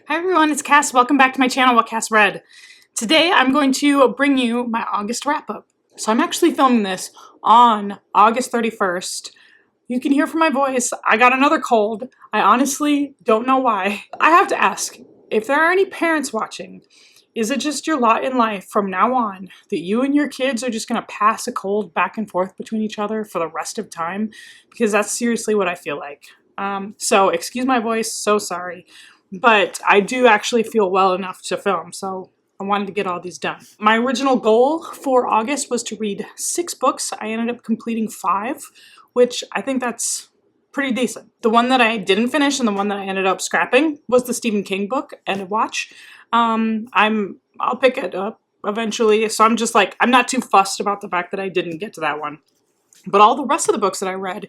Hi everyone, it's Cass. Welcome back to my channel, whatcassread. Today I'm going to bring you my August wrap-up. So I'm actually filming this on August 31st. You can hear from my voice, I got another cold. I honestly don't know why. I have to ask, if there are any parents watching, is it just your lot in life from now on that you and your kids are just going to pass a cold back and forth between each other for the rest of time? Because that's seriously what I feel like. So excuse my voice, so sorry. But I do actually feel well enough to film, so I wanted to get all these done. My original goal for August was to read 6 books. I ended up completing 5, which I think that's pretty decent. The one that I didn't finish and the one that I ended up scrapping was the Stephen King book, End of Watch. I'll pick it up eventually, so I'm just like, I'm not too fussed about the fact that I didn't get to that one. But all the rest of the books that I read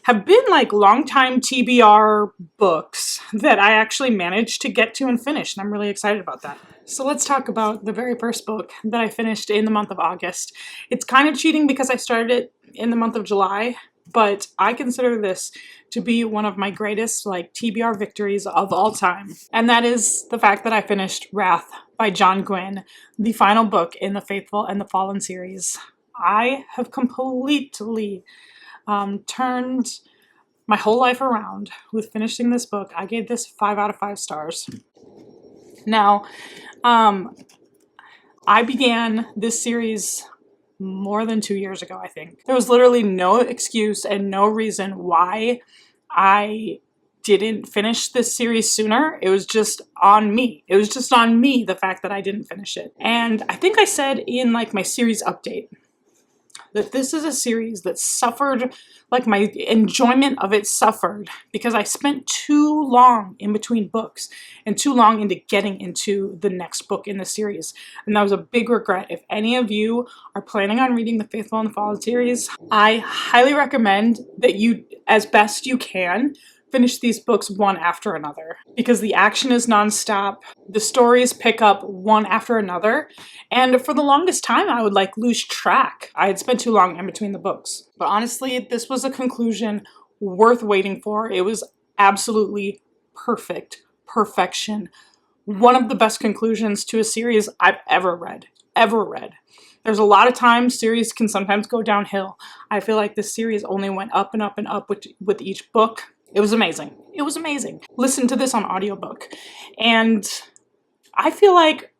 have been like longtime TBR books that I actually managed to get to and finish, and I'm really excited about that. So let's talk about the very first book that I finished in the month of August. It's kind of cheating because I started it in the month of July, but I consider this to be one of my greatest like TBR victories of all time. And that is the fact that I finished Wrath by John Gwynne, the final book in the Faithful and the Fallen series. I have completely turned my whole life around with finishing this book. I gave this 5 out of 5 stars. Now, I began this series more than 2 years ago, I think. There was literally no excuse and no reason why I didn't finish this series sooner. It was just on me. It was just on me, the fact that I didn't finish it. And I think I said in like my series update that this is a series that suffered, like my enjoyment of it suffered because I spent too long in between books and too long into getting into the next book in the series. And that was a big regret. If any of you are planning on reading the Faithful and the Fallen series, I highly recommend that you, as best you can, finish these books one after another because the action is nonstop. The stories pick up one after another. And for the longest time, I would like lose track. I had spent too long in between the books. But honestly, this was a conclusion worth waiting for. It was absolutely perfect. Perfection. One of the best conclusions to a series I've ever read. There's a lot of times series can sometimes go downhill. I feel like this series only went up and up and up with each book. It was amazing. It was amazing. Listen to this on audiobook. And I feel like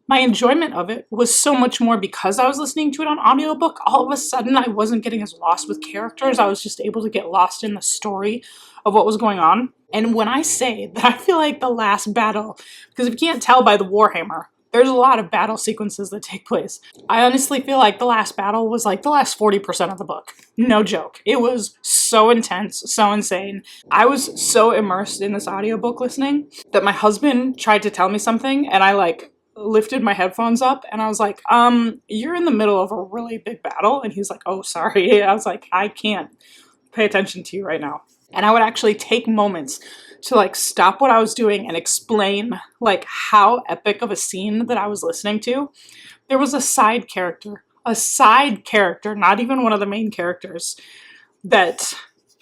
my enjoyment of it was so much more because I was listening to it on audiobook. All of a sudden, I wasn't getting as lost with characters. I was just able to get lost in the story of what was going on. And when I say that I feel like the last battle, because if you can't tell by the Warhammer, there's a lot of battle sequences that take place. I honestly feel like the last battle was like the last 40% of the book. No joke. It was so intense, so insane. I was so immersed in this audiobook listening that my husband tried to tell me something and I like lifted my headphones up and I was like, you're in the middle of a really big battle. And he's like, oh, sorry. I was like, I can't pay attention to you right now. And I would actually take moments to like stop what I was doing and explain like how epic of a scene that I was listening to. There was a side character, not even one of the main characters, that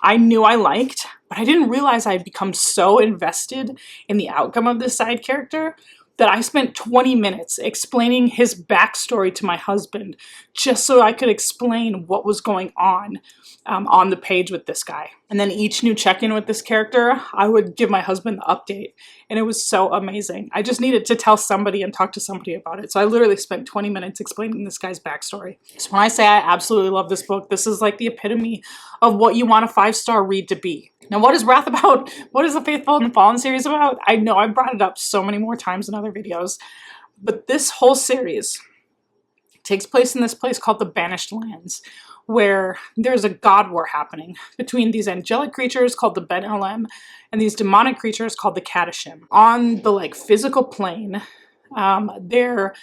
I knew I liked, but I didn't realize I had become so invested in the outcome of this side character that I spent 20 minutes explaining his backstory to my husband just so I could explain what was going on the page with this guy. And then each new check-in with this character, I would give my husband the update. And it was so amazing. I just needed to tell somebody and talk to somebody about it. So I literally spent 20 minutes explaining this guy's backstory. So when I say I absolutely love this book, this is like the epitome of what you want a 5-star read to be. Now, what is Wrath about? What is the Faithful and the Fallen series about? I know I've brought it up so many more times in other videos, but this whole series takes place in this place called the Banished Lands, where there's a god war happening between these angelic creatures called the Ben Elem and these demonic creatures called the Kadashim. On the like physical plane, there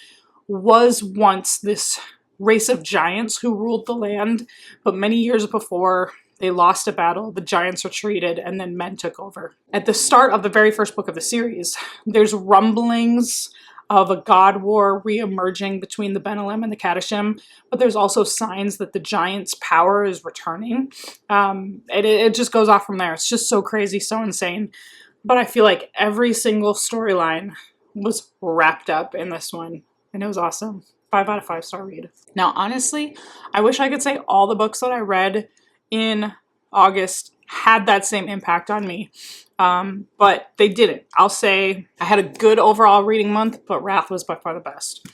was once this race of giants who ruled the land, but many years before they lost a battle, the giants retreated, and then men took over. At the start of the very first book of the series, there's rumblings of a god war re-emerging between the Ben Elem and the Kadashim, but there's also signs that the giants' power is returning. It just goes off from there. It's just so crazy, so insane. but I feel like every single storyline was wrapped up in this one, and it was awesome. 5 out of 5 star read. Now, honestly, I wish I could say all the books that I read in August had that same impact on me, but they didn't. I'll say I had a good overall reading month, but Wrath was by far the best.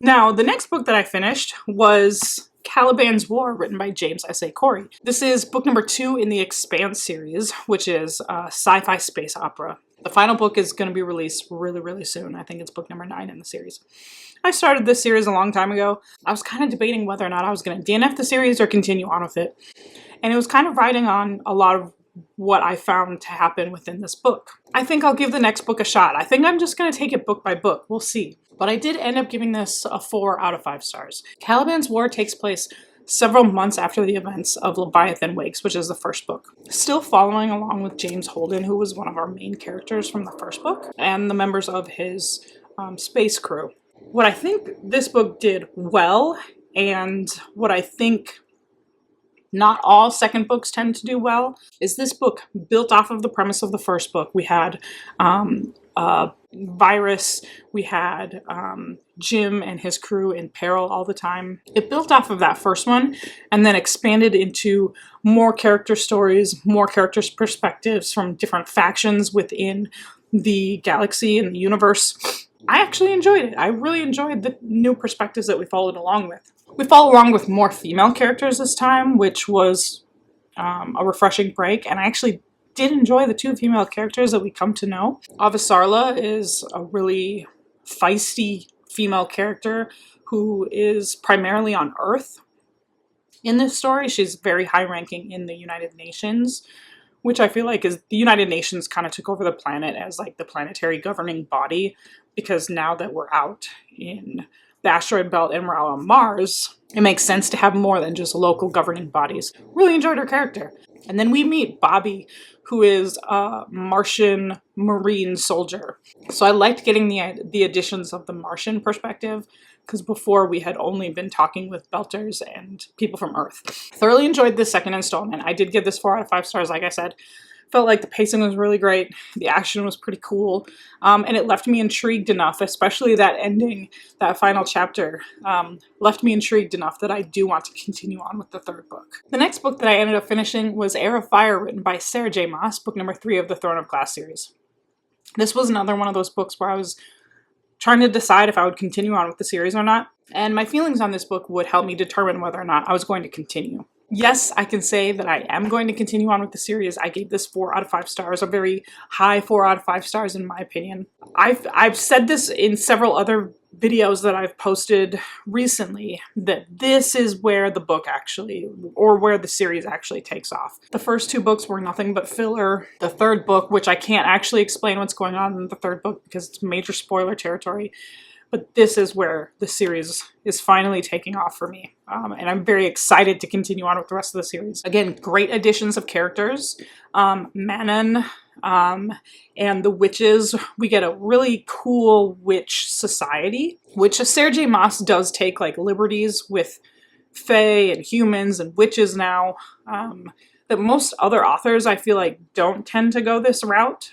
Now, the next book that I finished was Talibans War, written by James S.A. Corey. This is book number 2 in the Expanse series, which is a sci-fi space opera. The final book is going to be released really, really soon. I think it's book number 9 in the series. I started this series a long time ago. I was kind of debating whether or not I was going to DNF the series or continue on with it. And it was kind of riding on a lot of what I found to happen within this book. I think I'll give the next book a shot. I think I'm just going to take it book by book. We'll see. But I did end up giving this a 4 out of 5 stars. Talibans War takes place several months after the events of Leviathan Wakes, which is the first book. Still following along with James Holden, who was one of our main characters from the first book, and the members of his space crew. What I think this book did well, and what I think not all second books tend to do well, is this book built off of the premise of the first book. We had virus, we had Jim and his crew in peril all the time. It built off of that first one and then expanded into more character stories, more characters' perspectives from different factions within the galaxy and the universe. I actually enjoyed it. I really enjoyed the new perspectives that we followed along with. We follow along with more female characters this time, which was a refreshing break, and I actually did enjoy the 2 female characters that we come to know. Avasarla is a really feisty female character who is primarily on Earth. In this story, she's very high-ranking in the United Nations, which I feel like is the United Nations kind of took over the planet as like the planetary governing body, because now that we're out in the asteroid belt and we're out on Mars, it makes sense to have more than just local governing bodies. Really enjoyed her character. And then we meet Bobby, who is a Martian Marine soldier. So I liked getting the additions of the Martian perspective, because before we had only been talking with Belters and people from Earth. Thoroughly enjoyed this second installment. I did give this 4 out of 5 stars, like I said. Felt like the pacing was really great, the action was pretty cool, and it left me intrigued enough, especially that ending, that final chapter, left me intrigued enough that I do want to continue on with the third book. The next book that I ended up finishing was Heir of Fire, written by Sarah J. Maas, book number 3 of the Throne of Glass series. This was another one of those books where I was trying to decide if I would continue on with the series or not, and my feelings on this book would help me determine whether or not I was going to continue. Yes, I can say that I am going to continue on with the series. I gave this 4 out of 5 stars, a very high 4 out of 5 stars in my opinion. I've said this in several other videos that I've posted recently, that this is where the book actually, or where the series actually takes off. The first 2 books were nothing but filler. The third book, which I can't actually explain what's going on in the third book because it's major spoiler territory, but this is where the series is finally taking off for me. And I'm very excited to continue on with the rest of the series. Again, great additions of characters. Manon and the witches. We get a really cool witch society, which Sarah J. Maas does take like liberties with fae and humans and witches now. That most other authors, I feel like, don't tend to go this route.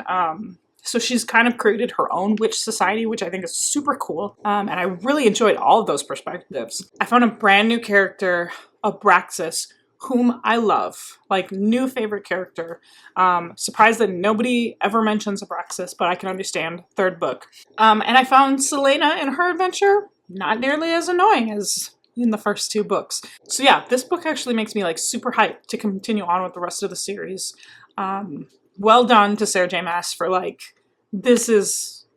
So she's kind of created her own witch society, which I think is super cool. And I really enjoyed all of those perspectives. I found a brand new character, Abraxas, whom I love. Like, new favorite character. Surprised that nobody ever mentions Abraxas, but I can understand. Third book. And I found Selena and her adventure not nearly as annoying as in the first 2 books. So yeah, this book actually makes me like super hyped to continue on with the rest of the series. Well done to Sarah J. Maas for like, this is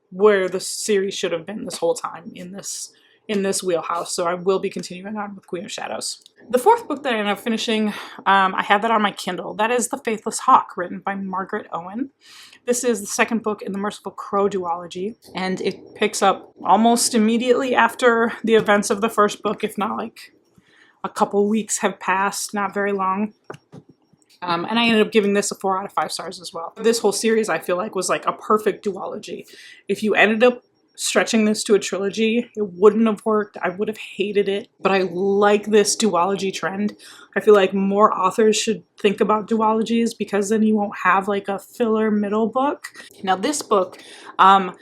where the series should have been this whole time, in this wheelhouse. So I will be continuing on with Queen of Shadows. The 4th book that I ended up finishing, I have that on my Kindle. That is The Faithless Hawk, written by Margaret Owen. This is the 2nd book in the Merciful Crow duology, and it picks up almost immediately after the events of the first book, if not like a couple weeks have passed, not very long. And I ended up giving this a 4 out of 5 stars as well. This whole series, I feel like, was like a perfect duology. If you ended up stretching this to a trilogy. It wouldn't have worked. I would have hated it. But I like this duology trend. I feel like more authors should think about duologies because then you won't have like a filler middle book. Now this book, I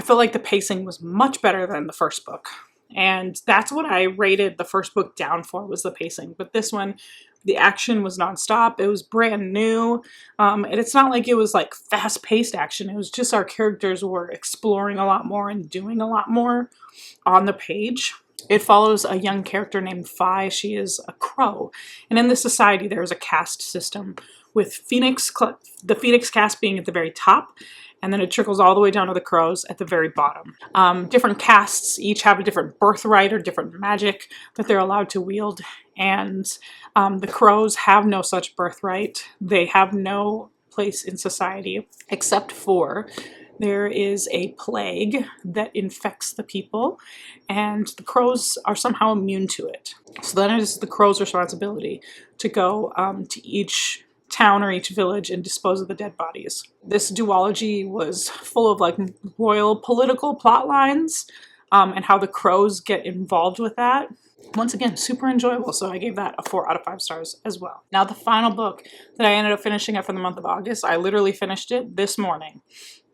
feel like the pacing was much better than the first book. And that's what I rated the first book down for, was the pacing. But this one, the action was nonstop. It was brand new. And it's not like it was like fast-paced action. It was just our characters were exploring a lot more and doing a lot more on the page. It follows a young character named Fi. She is a crow. And in this society, there is a caste system with the Phoenix caste being at the very top. And then it trickles all the way down to the crows at the very bottom. Different castes each have a different birthright or different magic that they're allowed to wield. And the crows have no such birthright. They have no place in society, except for there is a plague that infects the people, and the crows are somehow immune to it. So then it is the crows' responsibility to go to each town or each village and dispose of the dead bodies. This duology was full of like royal political plot lines and how the crows get involved with that. Once again, super enjoyable, so I gave that a 4 out of 5 stars as well. Now the final book that I ended up finishing up for the month of August, I literally finished it this morning.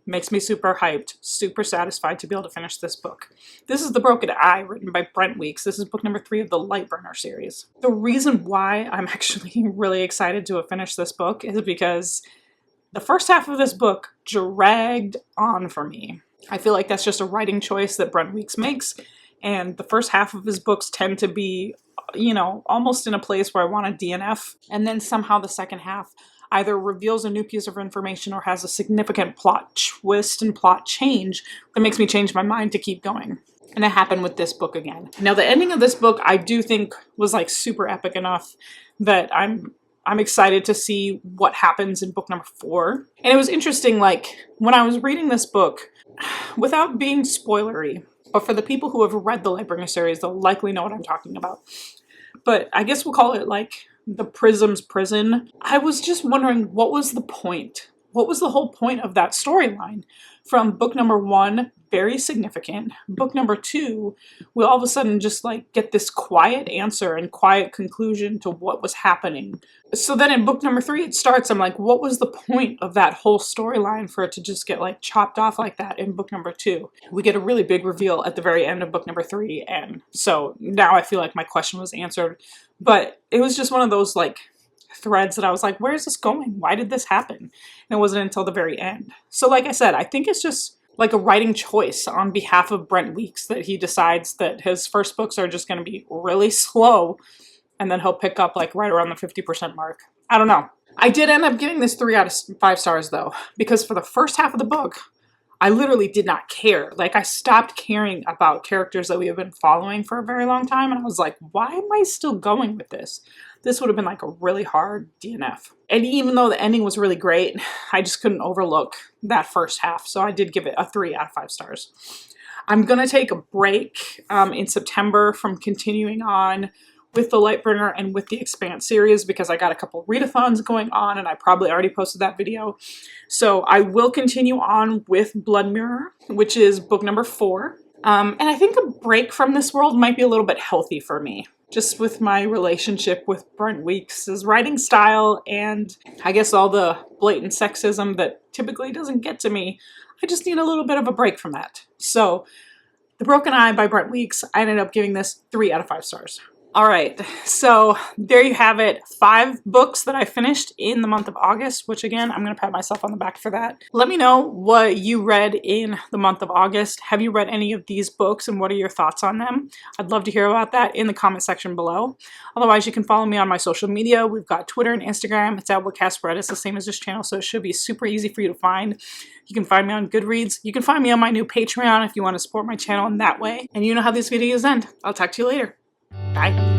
Makes me super hyped, super satisfied to be able to finish this book. This is The Broken Eye, written by Brent Weeks. This is book number 3 of the Lightburner series. The reason why I'm actually really excited to have finished this book is because the first half of this book dragged on for me. I feel like that's just a writing choice that Brent Weeks makes, and the first half of his books tend to be, you know, almost in a place where I want to DNF, and then somehow the second half either reveals a new piece of information or has a significant plot twist and plot change that makes me change my mind to keep going. And it happened with this book again. Now the ending of this book I do think was like super epic enough that I'm excited to see what happens in book number 4. And it was interesting, like when I was reading this book, without being spoilery, but for the people who have read the Lightbringer series, they'll likely know what I'm talking about. But I guess we'll call it like the Prism's prison. I was just wondering, what was the point? What was the whole point of that storyline? From book number 1, very significant. Book number 2, we all of a sudden just like get this quiet answer and quiet conclusion to what was happening. So then in book number 3 it starts, I'm like, what was the point of that whole storyline for it to just get like chopped off like that in book number 2? We get a really big reveal at the very end of book number 3, and so now I feel like my question was answered. But it was just one of those like threads that I was like, where is this going? Why did this happen? And it wasn't until the very end. So like I said, I think it's just like a writing choice on behalf of Brent Weeks that he decides that his first books are just going to be really slow, and then he'll pick up like right around the 50% mark. I don't know. I did end up giving this 3 out of 5 stars though, because for the first half of the book, I literally did not care. Like I stopped caring about characters that we have been following for a very long time, and I was like, why am I still going with this? This would have been like a really hard DNF. And even though the ending was really great, I just couldn't overlook that first half. So I did give it a 3 out of 5 stars. I'm going to take a break in September from continuing on with the Lightbringer and with the Expanse series because I got a couple readathons going on and I probably already posted that video. So I will continue on with Blood Mirror, which is book number 4. And I think a break from this world might be a little bit healthy for me, just with my relationship with Brent Weeks' writing style and I guess all the blatant sexism that typically doesn't get to me. I just need a little bit of a break from that. So The Broken Eye by Brent Weeks, I ended up giving this 3 out of 5 stars. All right, so there you have it. 5 books that I finished in the month of August, which again, I'm going to pat myself on the back for that. Let me know what you read in the month of August. Have you read any of these books and what are your thoughts on them? I'd love to hear about that in the comment section below. Otherwise, you can follow me on my social media. We've got Twitter and Instagram. It's at whatcassread. It's the same as this channel, so it should be super easy for you to find. You can find me on Goodreads. You can find me on my new Patreon if you want to support my channel in that way. And you know how these videos end. I'll talk to you later. Bye.